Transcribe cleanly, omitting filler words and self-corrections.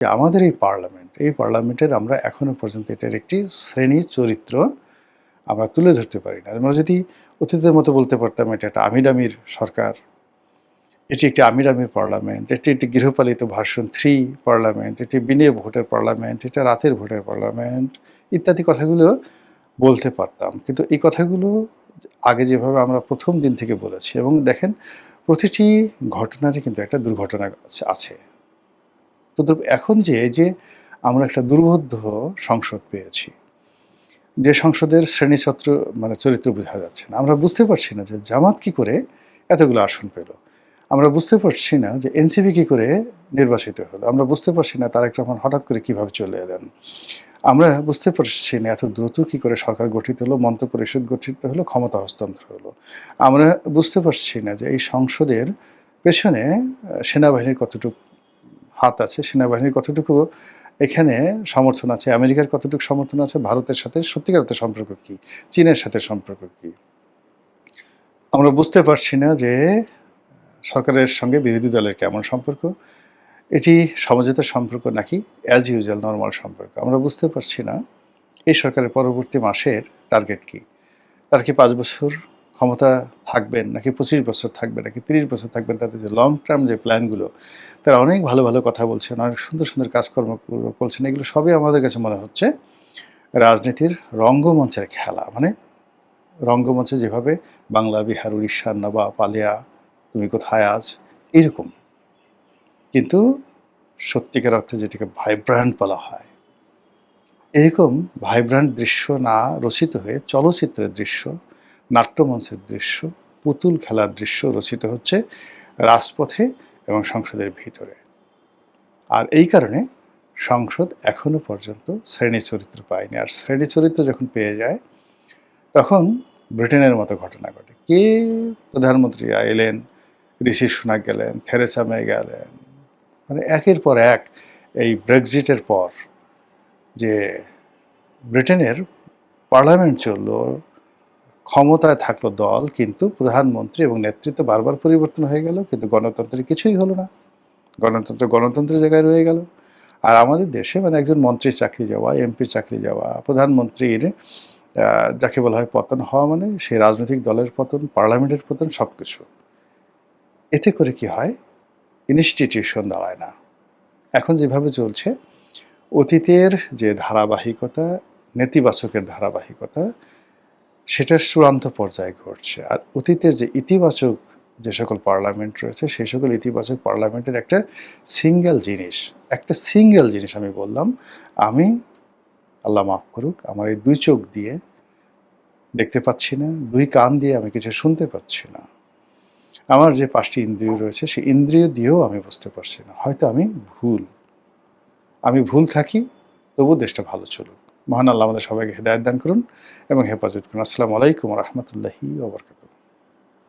যে আমাদের এই পার্লামেন্টের আমরা এখনো পর্যন্ত এটার একটি শ্রেণী চরিত্র আমরা তুলে ধরতে পারি না। আমরা যদি অতীতের মতো বলতে পারতাম এটা একটা আমির-আমির সরকার, এটি একটি আমির-আমির পার্লামেন্ট, এটি একটি গৃহপালিত ভার্সন 3 পার্লামেন্ট, এটি বিনে ভোটের পার্লামেন্ট, এটা রাতের ভোটের পার্লামেন্ট ইত্যাদি কথাগুলো বলতে পারতাম। কিন্তু এই কথাগুলো আগে যেভাবে আমরা ১ম দিন থেকে বলেছি এবং দেখেন প্রতিটি ঘটনারই কিন্তু একটা দুর্ঘটনা আছে। তো এখন যে এই যে আমরা একটা দুর্বোধ্য সংসদ পেয়েছি, যে সংসদের শ্রেণীছত্র মানে চরিত্র বোঝা যাচ্ছে না। আমরা বুঝতে পারছি না যে জামাত কি করে এতগুলো আসন পেল। আমরা বুঝতে পারছি না যে এনসিপি কি করে নির্বাচিত হলো। আমরা বুঝতে পারছি না তারেক রহমান হঠাৎ করে কিভাবে চলে এলেন। আমরা বুঝতে পারছি না এত দ্রুত কি করে সরকার গঠিত হলো, মন্ত্রিপরিষদ গঠিত হলো, ক্ষমতা হস্তান্তর হলো। আমরা বুঝতে পারছি না যে এই সংসদের পেছনে সেনাবাহিনীর কতটুকু হাত আছে, সেনাবাহিনীর কতটুকু এখানে সমর্থন আছে, আমেরিকার কতটুকু সমর্থন আছে, ভারতের সাথে সত্যিকার অর্থে সম্পর্ক কী, চীনের সাথে সম্পর্ক কী। আমরা বুঝতে পারছি না যে সরকারের সঙ্গে বিরোধী দলের কেমন সম্পর্ক, এটি সমঝোতার সম্পর্ক নাকি অ্যাজ ইউজুয়াল নরমাল সম্পর্ক। আমরা বুঝতে পারছি না এই সরকারের পরবর্তী মাসের টার্গেট কী। তারা কি ৫ বছর ক্ষমতা থাকবেন নাকি ২৫ বছর থাকবেন নাকি ৩০ বছর থাকবেন, তাদের যে লং টার্ম যে প্ল্যানগুলো, তারা অনেক ভালো, ভালো কথা বলছেন, অনেক সুন্দর, সুন্দর কাজকর্ম করছেন। এগুলো সবই আমাদের কাছে মনে হচ্ছে রাজনীতির রঙ্গমঞ্চের খেলা। মানে রঙ্গমঞ্চে যেভাবে বাংলা, বিহার, উড়িষ্যার নবাব, আলিয়া, তুমি কোথায় আজ, এরকম। কিন্তু সত্যিকার অর্থে যেটাকে ভাইব্রান্ট বলা হয়, এরকম ভাইব্রান্ট দৃশ্য না রচিত হয়ে চলচ্চিত্রের দৃশ্য, নাট্যমঞ্চের দৃশ্য, পুতুল খেলার দৃশ্য রচিত হচ্ছে রাজপথে এবং সংসদের ভিতরে। আর এই কারণে সংসদ এখনো পর্যন্ত শ্রেণী চরিত্র পায়নি। আর শ্রেণী চরিত্র যখন পেয়ে যায় তখন ব্রিটেনের মতো ঘটনা ঘটে। কে প্রধানমন্ত্রী এলেন, ঋষি সুনাক গেলেন, থেরেসা মে গেলেন, মানে একের পর এক এই ব্রেক্সিটের পর যে ব্রিটেনের পার্লামেন্ট চলল, ক্ষমতায় থাকলো দল, কিন্তু প্রধানমন্ত্রী এবং নেতৃত্ব বারবার পরিবর্তন হয়ে গেল, কিন্তু গণতন্ত্রের কিছুই হলো না। গণতন্ত্রের জায়গায় রয়ে গেল। আর আমাদের দেশে মানে একজন মন্ত্রীর চাকরি যাওয়া, এমপির চাকরি যাওয়া, প্রধানমন্ত্রীর যাকে বলা হয় পতন হওয়া, মানে সেই রাজনৈতিক দলের পতন, পার্লামেন্টের পতন, সব কিছু। এতে করে কি হয়, ইনস্টিটিউশন দাঁড়ায় না। এখন যেভাবে চলছে, অতীতের যে ধারাবাহিকতা, নেতিবাচকের ধারাবাহিকতা, সেটার চূড়ান্ত পর্যায়ে ঘটছে। আর অতীতের যে ইতিবাচক যে সকল পার্লামেন্ট রয়েছে, সেই সকল ইতিবাচক পার্লামেন্টের একটা সিঙ্গেল জিনিস আমি বললাম, আমি আল্লাহ মাফ করুক, আমার এই ২ চোখ দিয়ে দেখতে পাচ্ছি না, ২ কান দিয়ে আমি কিছু শুনতে পাচ্ছি না। আমার যে ৫টি ইন্দ্রিয় রয়েছে, সেই ইন্দ্রিয় দিয়েও আমি বুঝতে পারছি না। হয়তো আমি ভুল থাকি, তবুও দেশটা ভালো চলুক। মহান আল্লাহ আমাদের সবাইকে হেদায়েত দান করুন এবং হেফাজত করুন। আসসালামু আলাইকুম ওয়া রাহমাতুল্লাহি ওয়া বারাকাতুহু।